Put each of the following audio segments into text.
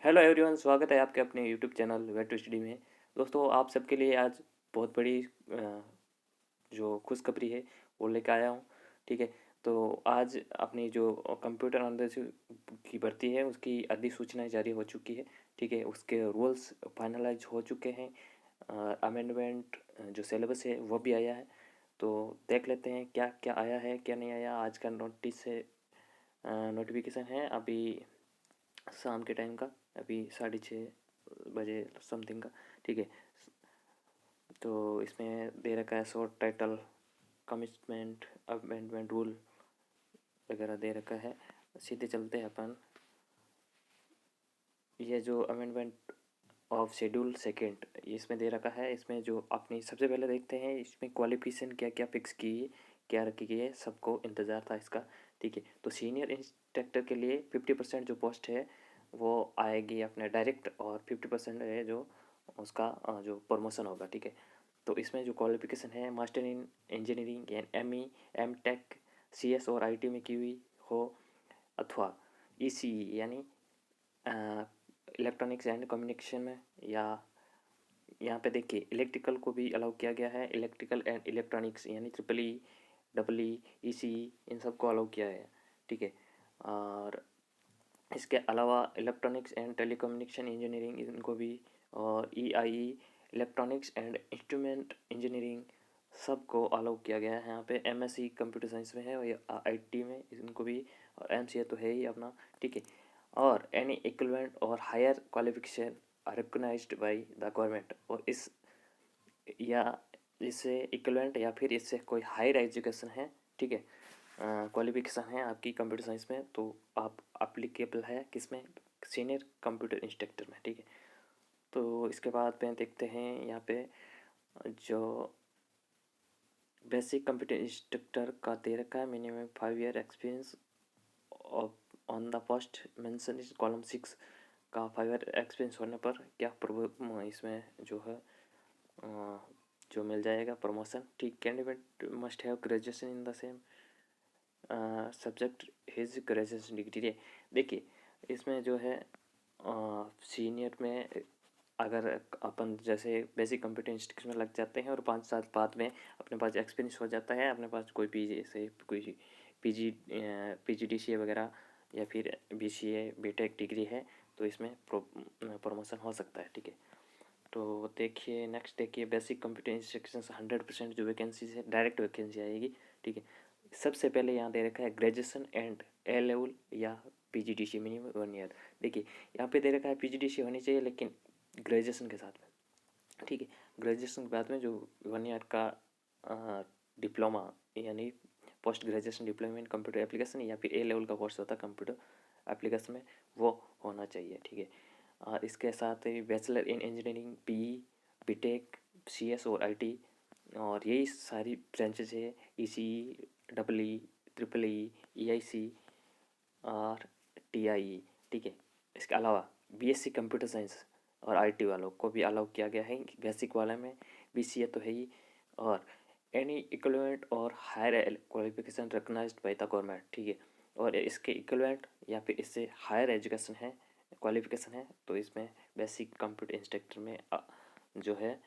Hello everyone, स्वागत है आपके अपने YouTube channel wait to study में। दोस्तों, आप सबके लिए आज बहुत बड़ी जो खुशखबरी है वो लेकर आया हूँ। ठीक है, तो आज अपनी जो कंप्यूटर ऑनर्स की भर्ती है उसकी अधिसूचना जारी हो चुकी है। ठीक है, उसके रूल्स फाइनलाइज हो चुके हैं। अमेंडमेंट जो सिलेबस है वो भी आया है। तो देख लेते हैं क्या क्या आया है क्या नहीं आया। आज का नोटिस है, नोटिफिकेशन है अभी शाम के टाइम का, अभी 6:30 बजे समथिंग का। ठीक है, तो इसमें दे रखा है short title, commitment, amendment rule वगैरह दे रखा है। सीधे चलते हैं अपन। ये जो अमेंडमेंट ऑफ शेड्यूल सेकेंड इसमें दे रखा है। इसमें जो अपनी सबसे पहले देखते हैं इसमें क्वालिफिकेशन क्या क्या फिक्स की, क्या रखी गई है, सबको इंतज़ार था इसका। ठीक है, तो सीनियर इंस्ट्रक्टर के लिए 50% जो पोस्ट है वो आएगी अपने डायरेक्ट, और 50% है जो उसका जो प्रमोशन होगा। ठीक है, तो इसमें जो क्वालिफिकेशन है master in engineering and M M tech CS और IT में की हुई हो, अथवा ECE यानी इलेक्ट्रॉनिक्स एंड कम्युनिकेशन में, या यहाँ पे देखिए इलेक्ट्रिकल को भी अलाउ किया गया है। इलेक्ट्रिकल एंड इलेक्ट्रॉनिक्स यानी EEE इन सब को अलाउ किया है। ठीक है, और इसके अलावा इलेक्ट्रॉनिक्स एंड टेलीकम्युनिकेशन इंजीनियरिंग इनको भी, और EIE electronics and instrument engineering सबको अलाउ किया गया है। यहाँ पे MSc कंप्यूटर साइंस में है और IT में इनको भी, और MCA तो है ही अपना। ठीक है, और एनी इक्विवेलेंट और higher qualification recognised by the government, और इस या इससे इक्विवेलेंट या फिर इससे कोई हायर एजुकेशन है। ठीक है, क्वालिफिकेशन है आपकी कंप्यूटर साइंस में, तो आप अप्लीकेबल है किसमें, सीनियर कंप्यूटर इंस्ट्रक्टर में। ठीक है, तो इसके बाद में देखते हैं यहाँ पे जो बेसिक कंप्यूटर इंस्ट्रक्टर का दे रखा है minimum 5 year experience on the post mention इस कॉलम 6 का 5 ईयर एक्सपीरियंस होने पर क्या इसमें जो है जो मिल जाएगा प्रमोशन। ठीक, candidate must have graduation in the same subject his graduation degree है। देखिए, इसमें जो है सीनियर में अगर अपन जैसे बेसिक कंप्यूटर इंस्टीट्यूट में लग जाते हैं और 5 साल बाद में अपने पास एक्सपीरियंस हो जाता है, अपने पास कोई पीजी से कोई PGDCA वगैरह या फिर BCA BTech डिग्री है, तो इसमें प्रमोशन हो सकता है। ठीक है, तो देखिए नेक्स्ट देखिए बेसिक कंप्यूटर इंस्ट्रक्शन 100% जो वैकेंसी है डायरेक्ट वैकेंसी आएगी। ठीक है, सबसे पहले यहाँ दे रखा है ग्रेजुएशन एंड A लेवल या PGDCA मिनिमम 1 ईयर। देखिए यहाँ पे दे रखा है PGDCA होनी चाहिए लेकिन ग्रेजुएशन के साथ में। ठीक है, ग्रेजुएशन के बाद में जो 1 ईयर का डिप्लोमा यानी post graduation diploma in computer application या फिर A लेवल का कोर्स होता है कंप्यूटर एप्लीकेशन में, वो होना चाहिए। ठीक है, और इसके साथ ही bachelor in engineering PE BTech CS और IT, और यही सारी ब्रांचेज है ECE EE EEE EIC और TIE। ठीक है, इसके अलावा BSc कंप्यूटर साइंस और IT वालों को भी अलाउ किया गया है। बेसिक वाले में BCA तो है ही, और एनी इक्विवेलेंट और higher qualification recognised by the government. ठीक है, और इसके इक्विवेलेंट या फिर इससे हायर एजुकेशन है, क्वालिफिकेशन है, तो इसमें बेसिक कंप्यूटर इंस्ट्रक्टर में जो है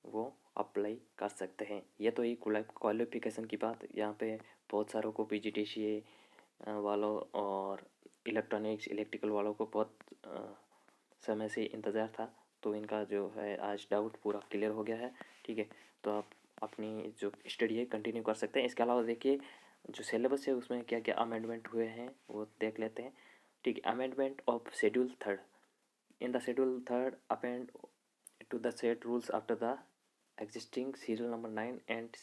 वो अप्लाई कर सकते हैं। ये तो ये क्वालिफिकेशन की बात। यहाँ पे बहुत सारों को PGDCA वालों और इलेक्ट्रॉनिक्स इलेक्ट्रिकल वालों को बहुत समय से इंतज़ार था, तो इनका जो है आज डाउट पूरा क्लियर हो गया है। ठीक है, तो आप अपनी जो स्टडी है कंटिन्यू कर सकते हैं। इसके अलावा देखिए जो सिलेबस है उसमें क्या क्या अमेंडमेंट हुए हैं वो देख लेते हैं। ठीक है, amendment of schedule third in the schedule third append to the set rules after the existing serial number 9 and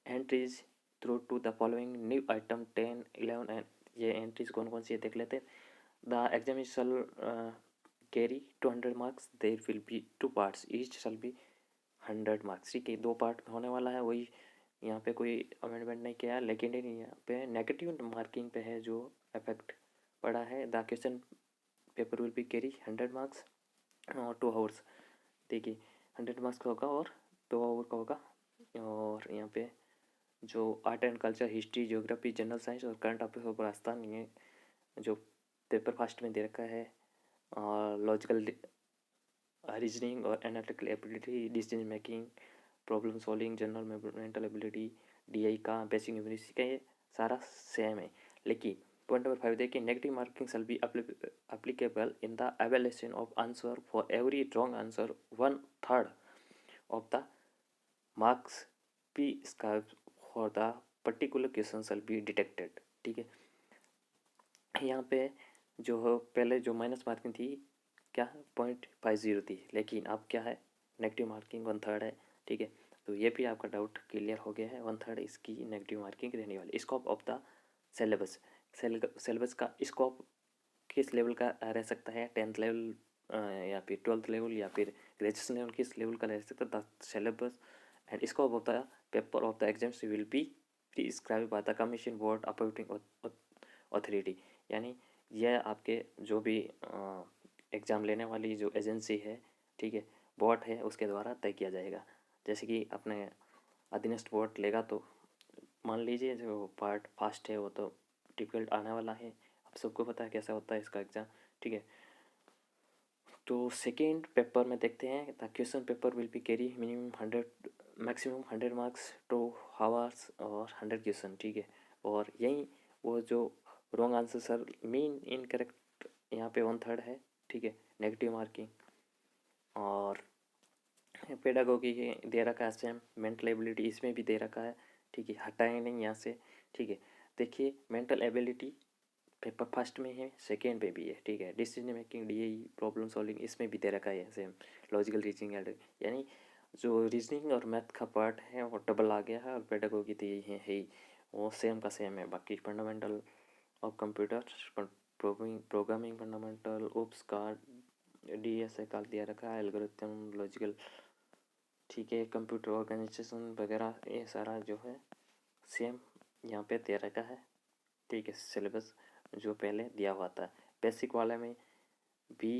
entries through to the following new item 10 11 and ये entries कौन कौन सी है देख लेते हैं। The exam shall carry 200 marks. There will be 2 parts, each shall be 100 marks। ठीक है, 2 part होने वाला है। वही यहाँ पे कोई अमेंडमेंट नहीं किया है, लेकिन यहाँ पे नेगेटिव मार्किंग पे है जो इफेक्ट पड़ा है। The question paper will be carry 100 marks और 2 आवर्स। देखिए 100 मार्क्स का होगा और 2 आवर का होगा। और यहाँ पे जो art and culture, history, geography, general science और करंट अफेयर्स और राजस्थान, ये जो पेपर फर्स्ट में दे रखा है लॉजिकल रीजनिंग और analytical ability, decision making, problem solving, general mental ability, DI का, बेसिक न्यूमरेसी का, ये सारा सेम है। लेकिन पॉइंट नंबर 5 देखिए, negative marking shall be applicable in the evaluation of answer. For every wrong answer, 1/3 of the marks p square for the particular question shall be deducted। ठीक है, यहाँ पे जो पहले जो माइनस मार्किंग थी क्या 0.50 थी, लेकिन अब क्या है नेगेटिव मार्किंग 1/3 है। ठीक है, तो ये भी आपका डाउट क्लियर हो गया है, 1/3 इसकी नेगेटिव मार्किंग रहने वाली। Scope of the syllabus, syllabus का स्कोप किस लेवल का रह सकता है, 10th लेवल या फिर 12th लेवल या फिर ग्रेजुएशन लेवल, किस लेवल का रह सकता है। The syllabus and scope of the paper of the exams will be prescribe by the commission board appointing authority. यानी यह आपके जो भी एग्ज़ाम लेने वाली जो एजेंसी है, ठीक है, बोर्ड है, उसके द्वारा तय किया जाएगा। जैसे कि अपने अधीनस्थ बोर्ड लेगा तो मान लीजिए जो पार्ट फास्ट है वो तो डिफिकल्ट आने वाला है, आप सबको पता है कैसा होता है इसका एग्ज़ाम। ठीक है, तो सेकेंड पेपर में देखते हैं, the question paper will be carry minimum 100 maximum 100 marks 2 hours और 100 क्वेश्चन। ठीक है, और यही वो जो wrong answer sir mean incorrect यहाँ पे 1/3 है। ठीक है, नेगेटिव मार्किंग। और पेडागोगी दे रखा है सेम, मेंटल एबिलिटी इसमें भी दे रखा है। ठीक है, हटाए नहीं यहाँ से। ठीक है, देखिए मेंटल एबिलिटी पेपर फर्स्ट में है, सेकेंड पे भी है। ठीक है, decision making, DI, problem solving इसमें भी दे रखा है सेम, लॉजिकल रीजनिंग, यानी जो रीजनिंग और मैथ का पार्ट है वो डबल आ गया है, और पेडागोगी तो यही है ही, वो सेम का सेम है। बाकी fundamental of computer, programming fundamental, OOPS का डीएसए का दिया रखा है, एल्गोरिथम, लॉजिकल, ठीक है, कंप्यूटर ऑर्गेनाइजेशन वगैरह, ये सारा जो है सेम यहाँ पे दे रखा है। ठीक है, सिलेबस जो पहले दिया हुआ था। बेसिक वाले में भी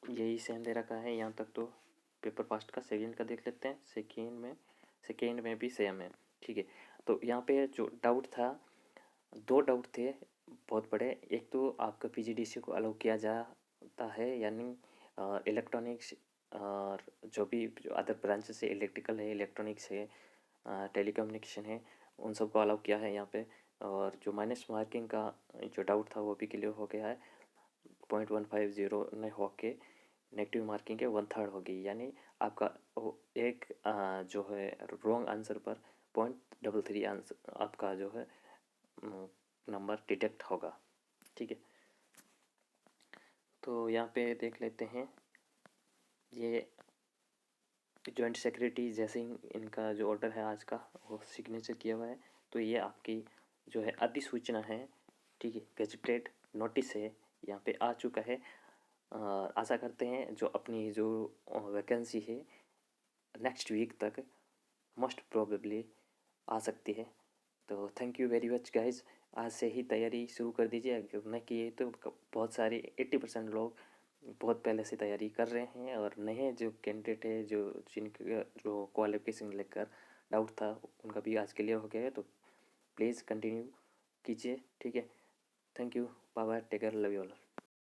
यही सेम दे रखा है यहाँ तक। तो पेपर फास्ट का सेकेंड का देख लेते हैं, सेकेंड में भी सेम है। ठीक है, तो यहाँ पे जो डाउट था, 2 डाउट थे बहुत बड़े। एक तो आपका पीजीडीसी को अलाउ किया जाता है, यानी इलेक्ट्रॉनिक्स और जो भी जो अदर ब्रांचेस है, इलेक्ट्रिकल है, इलेक्ट्रॉनिक्स है, टेलीकम्युनिकेशन है, उन सबको अलाउ किया है यहाँ पे। और जो माइनस मार्किंग का जो डाउट था वो भी क्लियर हो गया है, 0.150 नहीं हो के नेगेटिव मार्किंग के 1/3 होगी, यानी आपका एक जो है रॉन्ग आंसर पर 0.33 आंसर आपका जो है नंबर डिटेक्ट होगा। ठीक है, तो यहाँ पे देख लेते हैं, ये जॉइंट सेक्रेटरी जैसे इनका जो ऑर्डर है आज का वो सिग्नेचर किया हुआ है। तो ये आपकी जो है अधिसूचना है, ठीक है, गजटेड नोटिस है, यहाँ पे आ चुका है। आशा करते हैं जो अपनी जो वैकेंसी है नेक्स्ट वीक तक मोस्ट प्रोबेबली आ सकती है। तो thank you very much guys, आज से ही तैयारी शुरू कर दीजिए। अगर नहीं किए तो बहुत सारे 80% लोग बहुत पहले से तैयारी कर रहे हैं, और नए जो कैंडिडेट है जो जिनके जो क्वालिफिकेशन लेकर डाउट था उनका भी आज क्लियर हो गया है। तो प्लीज़ कंटिन्यू कीजिए। ठीक है, thank you, bye bye, take care, love you all.